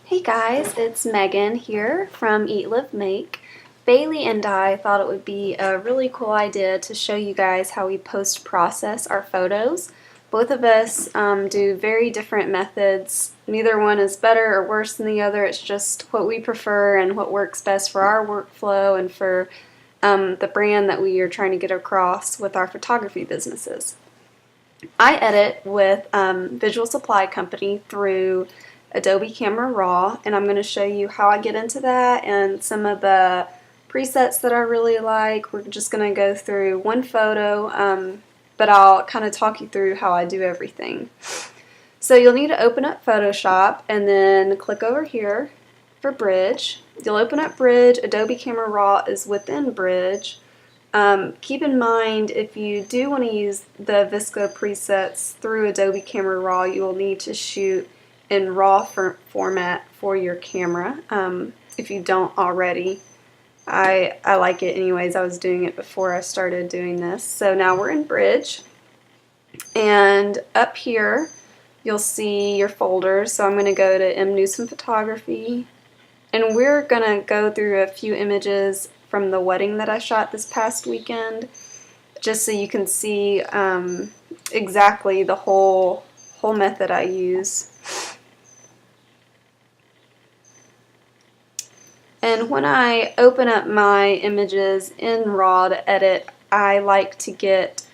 Hey guys, it's Megan here from Eat, Live, Make. Bailey and I thought it would be a really cool idea to show you guys how we post-process our photos. Both of us do very different methods. Neither one is better or worse than the other. It's just what we prefer and what works best for our workflow and for the brand that we are trying to get across with our photography businesses. I edit with Visual Supply Company through Adobe Camera Raw, and I'm going to show you how I get into that and some of the presets that I really like. We're just going to go through one photo, but I'll kind of talk you through how I do everything. So you'll need to open up Photoshop and then click over here for Bridge. You'll open up Bridge. Adobe Camera Raw is within Bridge. Keep in mind, if you do want to use the VSCO presets through Adobe Camera Raw, you will need to shoot in RAW format for your camera. If you don't already, I like it anyways. I was doing it before I started doing this. So now we're in Bridge, and up here you'll see your folders. So I'm going to go to M. Newsom Photography, and we're going to go through a few images from the wedding that I shot this past weekend, just so you can see exactly the whole method I use. And when I open up my images in RAW to edit, I like to get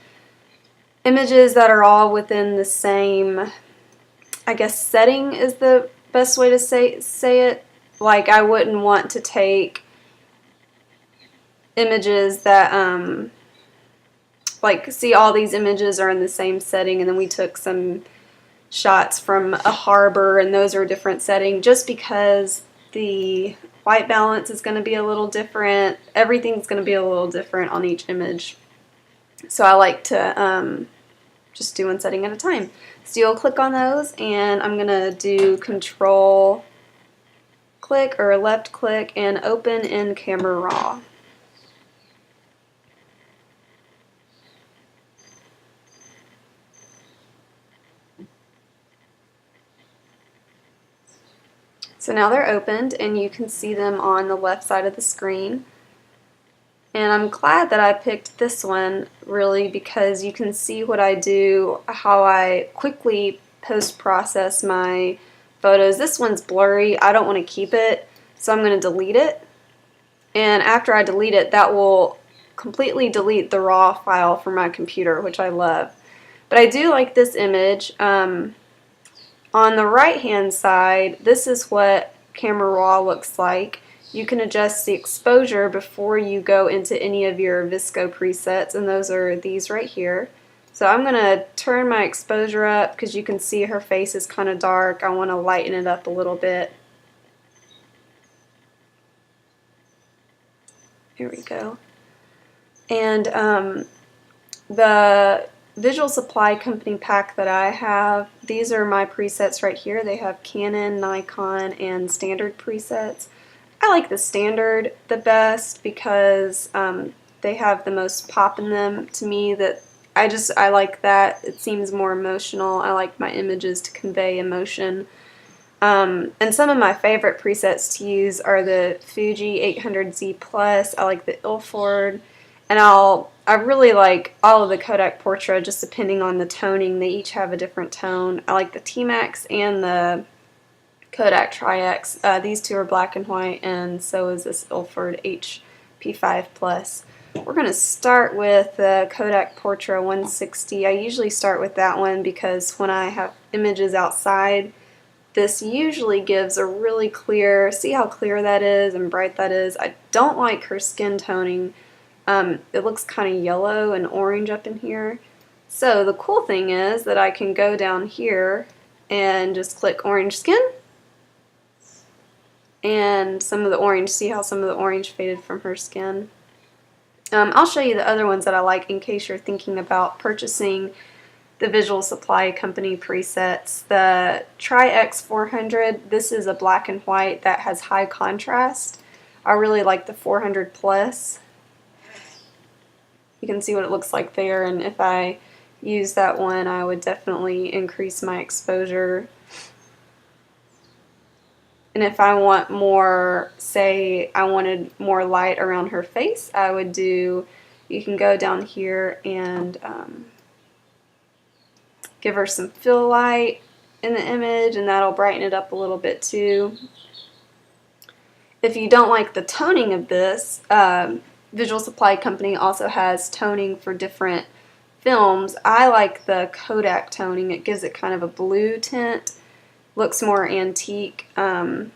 images that are all within the same, I guess, setting is the best way to say it. Like, I wouldn't want to take images that, like, see, all these images are in the same setting, and then we took some shots from a harbor, and those are a different setting, just because the white balance is going to be a little different. Everything's going to be a little different on each image. So I like to just do one setting at a time. So you'll click on those, and I'm going to do Control click or left click and open in Camera Raw. So now they're opened, and you can see them on the left side of the screen. And I'm glad that I picked this one, really, because you can see what I do, how I quickly post-process my photos. This one's blurry. I don't want to keep it, so I'm going to delete it. And after I delete it, that will completely delete the RAW file from my computer, which I love. But I do like this image. On the right hand side, this is what Camera Raw looks like. You can adjust the exposure before you go into any of your VSCO presets, and those are these right here. So I'm going to turn my exposure up because you can see her face is kind of dark. I want to lighten it up a little bit. Here we go. And the Visual Supply Company pack that I have, these are my presets right here. They have Canon, Nikon, and standard presets. I like the standard the best because they have the most pop in them to me. That I like that. It seems more emotional. I like my images to convey emotion. And some of my favorite presets to use are the Fuji 800Z Plus. I like the Ilford, and I really like all of the Kodak Portra, just depending on the toning. They each have a different tone. I like the T-Max and the Kodak Tri-X. These two are black and white, and so is this Ilford HP5 Plus. We're going to start with the Kodak Portra 160. I usually start with that one because when I have images outside, this usually gives a really clear, see how clear that is and bright that is. I don't like her skin toning. It looks kind of yellow and orange up in here. So the cool thing is that I can go down here and just click orange skin, and some of the orange, see how some of the orange faded from her skin. I'll show you the other ones that I like in case you're thinking about purchasing the Visual Supply Company presets. The Tri-X 400, this is a black and white that has high contrast. I really like the 400 Plus. You can see what it looks like there, and if I use that one, I would definitely increase my exposure. And if I want more, say I wanted more light around her face, I would do, you can go down here and give her some fill light in the image, and that'll brighten it up a little bit too. If you don't like the toning of this, Visual Supply Company also has toning for different films. I like the Kodak toning. It gives it kind of a blue tint, looks more antique. I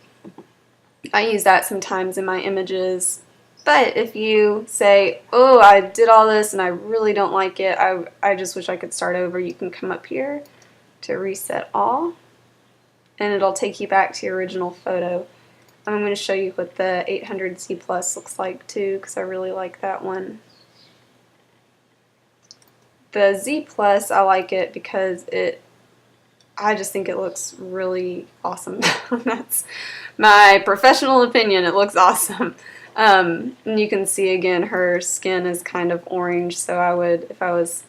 use that sometimes in my images. But if you say, oh, I did all this and I really don't like it, I just wish I could start over, you can come up here to reset all, and it'll take you back to your original photo. I'm going to show you what the 800Z Plus looks like too, because I really like that one. The Z Plus, I like it because I just think it looks really awesome. That's my professional opinion. It looks awesome. And you can see again her skin is kind of orange, so I would, if I was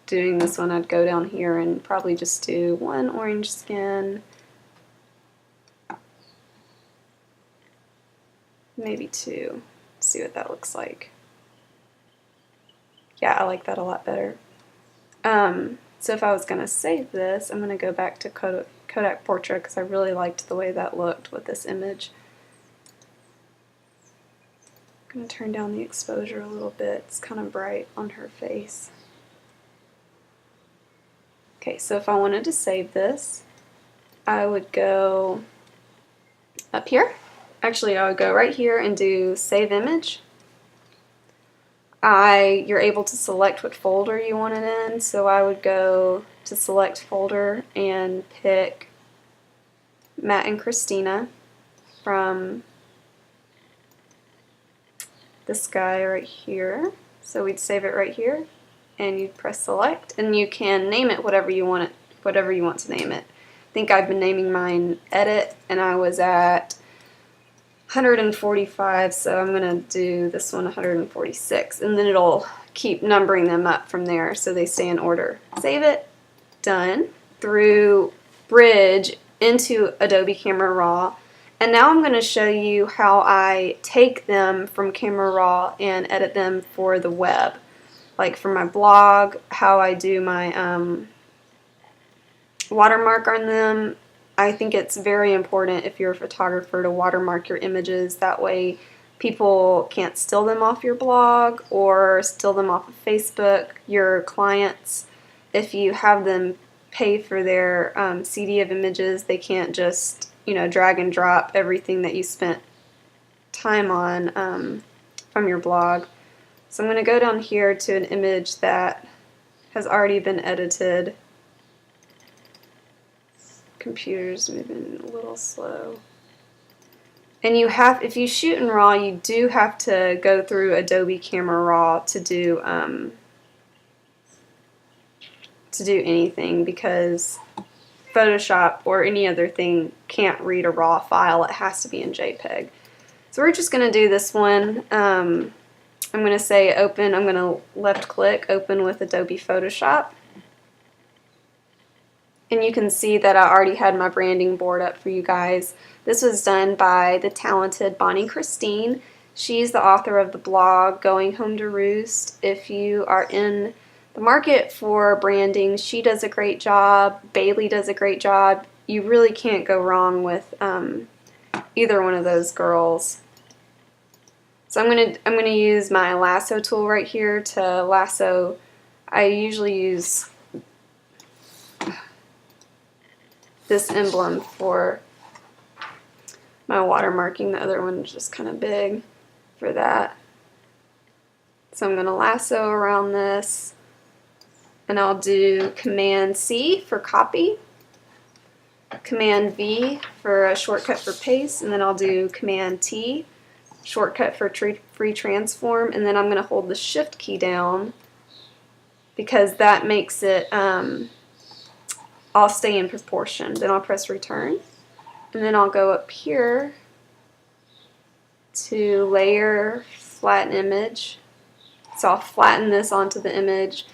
doing this one, I'd go down here and probably just do one orange skin. Maybe two. See what that looks like. Yeah, I like that a lot better. So if I was going to save this, I'm going to go back to Kodak Portrait because I really liked the way that looked with this image. I'm going to turn down the exposure a little bit. It's kind of bright on her face. Okay, so if I wanted to save this, I would go up here. Actually, I would go right here and do Save Image. You're able to select what folder you want it in, so I would go to Select Folder and pick Matt and Christina from this guy right here. So we'd save it right here, and you'd press Select, and you can name it whatever you want to name it. I think I've been naming mine Edit, and I was at 145, so I'm going to do this one 146, and then it'll keep numbering them up from there so they stay in order. Save it, done, through Bridge into Adobe Camera Raw, and now I'm going to show you how I take them from Camera Raw and edit them for the web, like for my blog, how I do my watermark on them. I think it's very important if you're a photographer to watermark your images. That way people can't steal them off your blog or steal them off of Facebook. Your clients, if you have them pay for their CD of images, they can't just, you know, drag and drop everything that you spent time on from your blog. So I'm going to go down here to an image that has already been edited. Computer's moving a little slow. And you have, if you shoot in RAW, you do have to go through Adobe Camera Raw to do anything, because Photoshop or any other thing can't read a RAW file. It has to be in JPEG. So we're just going to do this one. I'm going to say open. I'm going to left click, open with Adobe Photoshop. And you can see that I already had my branding board up for you guys. This was done by the talented Bonnie Christine. She's the author of the blog Going Home to Roost. If you are in the market for branding, she does a great job. Bailey does a great job. You really can't go wrong with either one of those girls. So I'm gonna use my lasso tool right here to lasso. I usually use this emblem for my watermarking. The other one is just kind of big for that. So I'm going to lasso around this, and I'll do Command C for copy, Command V for a shortcut for paste, and then I'll do Command T, shortcut for free transform, and then I'm going to hold the Shift key down because that makes it I'll stay in proportion. Then I'll press return, and then I'll go up here to layer, flatten image. So I'll flatten this onto the image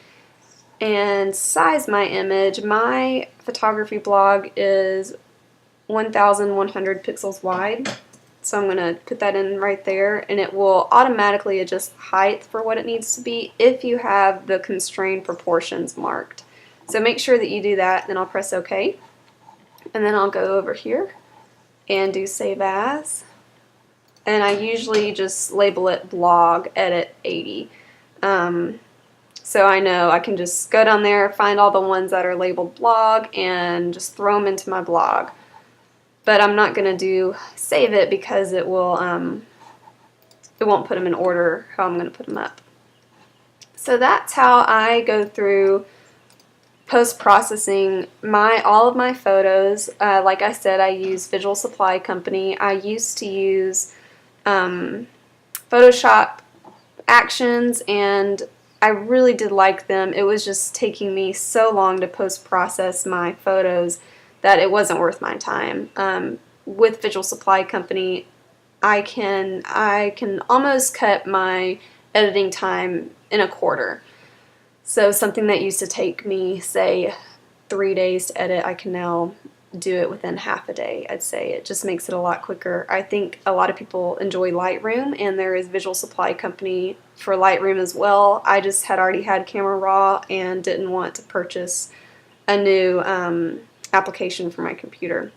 and size my image. My photography blog is 1100 pixels wide. So I'm going to put that in right there, and it will automatically adjust height for what it needs to be if you have the constrained proportions marked. So make sure that you do that, then I'll press OK. And then I'll go over here and do Save As. And I usually just label it Blog Edit 80. So I know I can just go down there, find all the ones that are labeled blog, and just throw them into my blog. But I'm not going to do save it because it won't put them in order how I'm going to put them up. So that's how I go through post-processing all of my photos. Like I said, I use Visual Supply Company. I used to use Photoshop Actions, and I really did like them. It was just taking me so long to post-process my photos that it wasn't worth my time. With Visual Supply Company, I can almost cut my editing time in a quarter. So something that used to take me, say, 3 days to edit, I can now do it within half a day, I'd say. It just makes it a lot quicker. I think a lot of people enjoy Lightroom, and there is Visual Supply Company for Lightroom as well. I just had already had Camera Raw and didn't want to purchase a new application for my computer.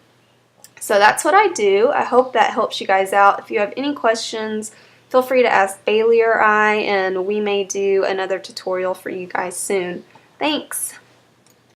So that's what I do. I hope that helps you guys out. If you have any questions, feel free to ask Bailey or I, and we may do another tutorial for you guys soon. Thanks!